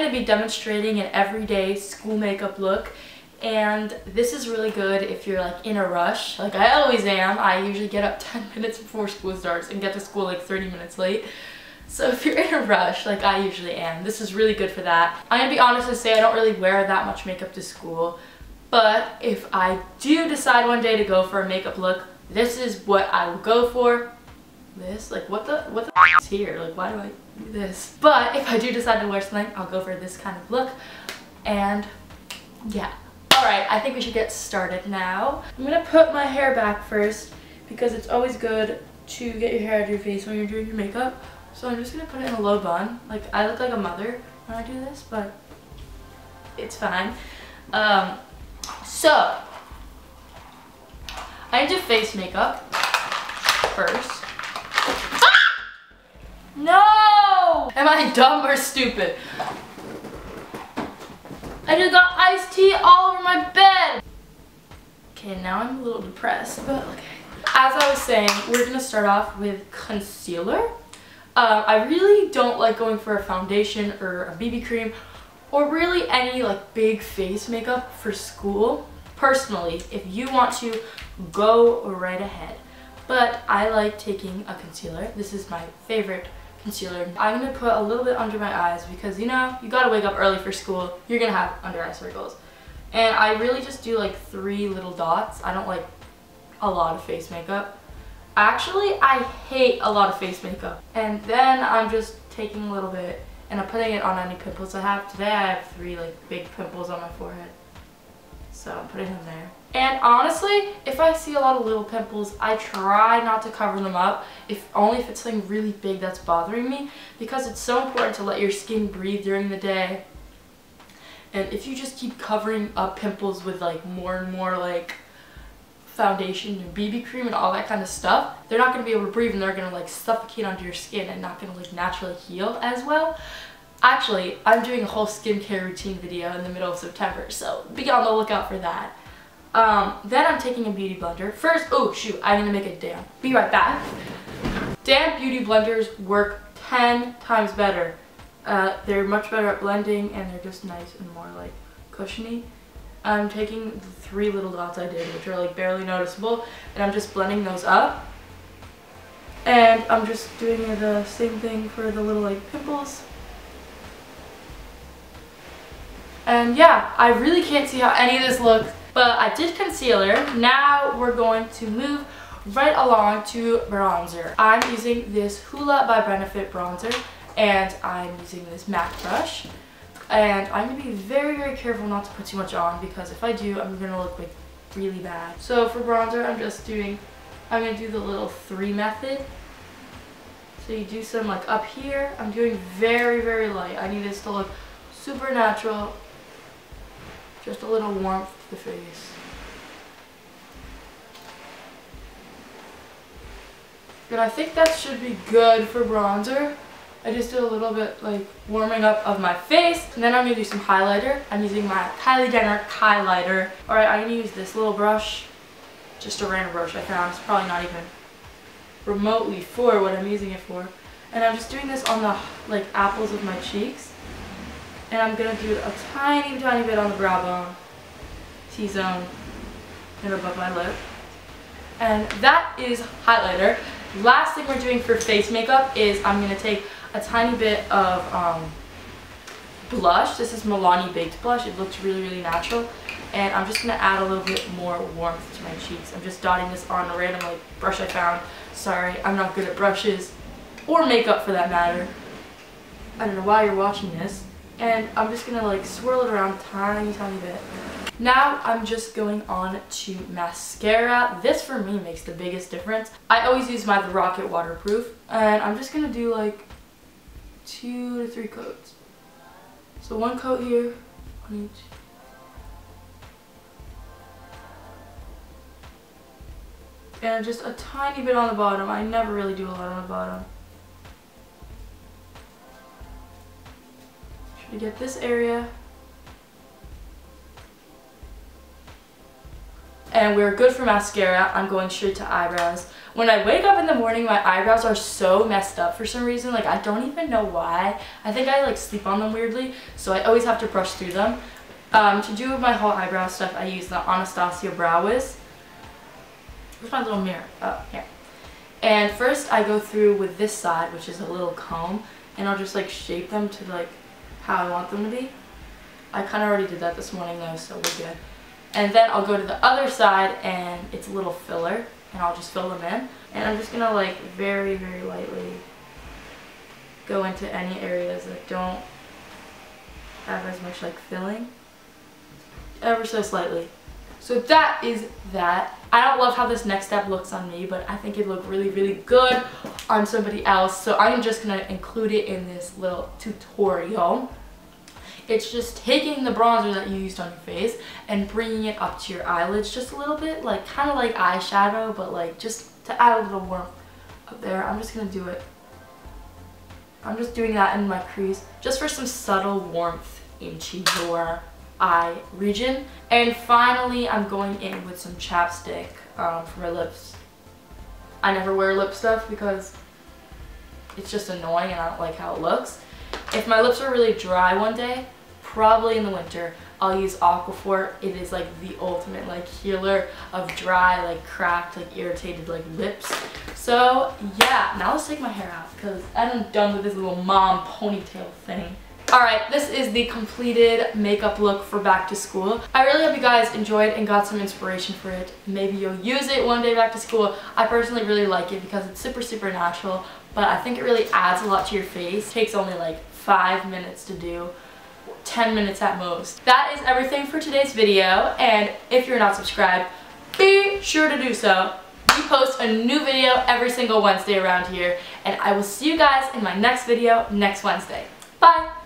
going to be demonstrating an everyday school makeup look, and this is really good if you're like in a rush, like I always am. I usually get up 10 minutes before school starts and get to school like 30 minutes late. So if you're in a rush, like I usually am, this is really good for that. I'm gonna be honest and say I don't really wear that much makeup to school, but if I do decide one day to go for a makeup look, this is what I will go for. This, like what the is here? Like why do I do this? But if I do decide to wear something, I'll go for this kind of look. And yeah. Alright, I think we should get started now. I'm gonna put my hair back first because it's always good to get your hair out of your face when you're doing your makeup. So I'm just gonna put it in a low bun. Like I look like a mother when I do this, but it's fine. So I do face makeup first. Ah! No! Am I dumb or stupid? I just got iced tea all over my bed. Okay, now I'm a little depressed, but okay. As I was saying, we're gonna start off with concealer. I really don't like going for a foundation or a BB cream or really any like big face makeup for school. Personally, if you want to, go right ahead. But I like taking a concealer. This is my favorite concealer. I'm gonna put a little bit under my eyes because you know, you gotta wake up early for school. You're gonna have under eye circles. And I really just do like 3 little dots. I don't like a lot of face makeup. Actually, I hate a lot of face makeup. And then I'm just taking a little bit and I'm putting it on any pimples I have. Today I have 3 like big pimples on my forehead. So I'm putting them there. And honestly, if I see a lot of little pimples, I try not to cover them up, only if it's something really big that's bothering me, because it's so important to let your skin breathe during the day. And if you just keep covering up pimples with like more and more like foundation and BB cream and all that kind of stuff, they're not going to be able to breathe and they're going to like suffocate under your skin and not going to like naturally heal as well. Actually, I'm doing a whole skincare routine video in the middle of September, so be on the lookout for that. Then I'm taking a beauty blender. First, oh shoot, I'm gonna make a damp. Be right back. Damp beauty blenders work 10 times better. They're much better at blending and they're just nice and more like cushiony. I'm taking the 3 little dots I did, which are like barely noticeable, and I'm just blending those up. And I'm just doing the same thing for the little like pimples. And yeah, I really can't see how any of this looks, but I did concealer. Now we're going to move right along to bronzer. I'm using this Hoola by Benefit bronzer, and I'm using this MAC brush. And I'm going to be very, very careful not to put too much on, because if I do, I'm going to look like really bad. So for bronzer, I'm going to do the little 3 method. So you do some like up here. I'm doing very, very light. I need this to look super natural. Just a little warmth to the face. And I think that should be good for bronzer. I just did a little bit like warming up of my face. And then I'm going to do some highlighter. I'm using my Kylie Jenner highlighter. Alright, I'm going to use this little brush. Just a random brush I found. It's probably not even remotely for what I'm using it for. And I'm just doing this on the like apples of my cheeks. And I'm going to do a tiny, tiny bit on the brow bone, T-zone, and above my lip. And that is highlighter. Last thing we're doing for face makeup is I'm going to take a tiny bit of blush. This is Milani Baked Blush. It looks really, really natural. And I'm just going to add a little bit more warmth to my cheeks. I'm just dotting this on a random like brush I found. Sorry, I'm not good at brushes, or makeup for that matter. I don't know why you're watching this. And I'm just going to like swirl it around tiny, tiny bit. Now I'm just going on to mascara. This for me makes the biggest difference. I always use my The Rocket Waterproof. And I'm just going to do like 2 to 3 coats. So 1 coat here on each. And just a tiny bit on the bottom. I never really do a lot on the bottom. To get this area. And we're good for mascara. I'm going straight to eyebrows. when I wake up in the morning, my eyebrows are so messed up for some reason. Like, I don't even know why. I think I like sleep on them weirdly, so I always have to brush through them. To do my whole eyebrow stuff, I use the Anastasia Brow Wiz. Where's my little mirror? Oh, here. And first I go through with this side, which is a little comb, and I'll just like shape them to like how I want them to be. I kind of already did that this morning though, so we're good. And then I'll go to the other side, and it's a little filler, and I'll just fill them in. And I'm just gonna like very, very lightly go into any areas that don't have as much like filling, ever so slightly. So that is that. I don't love how this next step looks on me, but I think it'd look really, really good on somebody else. So I'm just gonna include it in this little tutorial. It's just taking the bronzer that you used on your face and bringing it up to your eyelids just a little bit, like kind of like eyeshadow, but like just to add a little warmth up there. I'm just gonna do it. I'm just doing that in my crease just for some subtle warmth into your eye region. And finally, I'm going in with some chapstick for my lips. I never wear lip stuff because it's just annoying and I don't like how it looks. If my lips are really dry one day, probably in the winter, I'll use Aquaphor. It is like the ultimate like healer of dry, like cracked, like irritated like lips. So yeah, now let's take my hair out because I'm done with this little mom ponytail thing. Alright, this is the completed makeup look for back to school. I really hope you guys enjoyed and got some inspiration for it. Maybe you'll use it one day back to school. I personally really like it because it's super, super natural, but I think it really adds a lot to your face. It takes only like 5 minutes to do, 10 minutes at most. That is everything for today's video, and if you're not subscribed, be sure to do so. We post a new video every single Wednesday around here, and I will see you guys in my next video next Wednesday. Bye!